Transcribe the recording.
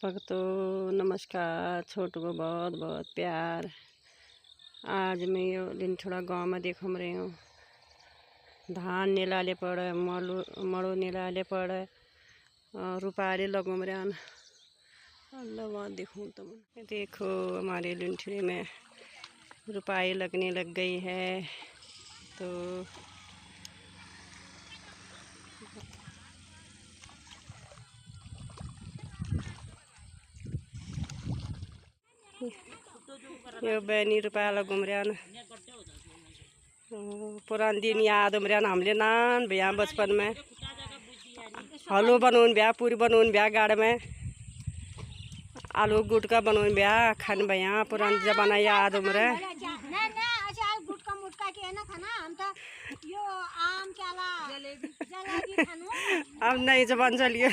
भक्तों नमस्कार। छोटू को बहुत बहुत प्यार। आज मैं यो दिन थोड़ा गांव में देखम रही हूँ। धान निलाले पड़े, मड़ो निलाले पड़े, रुपाले लगम रहा। अल्लाह वहाँ देखूँ तो देखो हमारे लुंठरी में रुपाई लगने लग गई है। तो यो बैनी रुपाला घूम रहा न। पुरान दिन याद हम रहा हमले नान भैया बचपन में हलवा बनाउन भ्या, पूरी बनाउन भ्या, गाड़ में आलू गुटका बनाउन भ्या, खान भैया पुरान जमाना याद हम रहा। अब नहीं जबान चलिए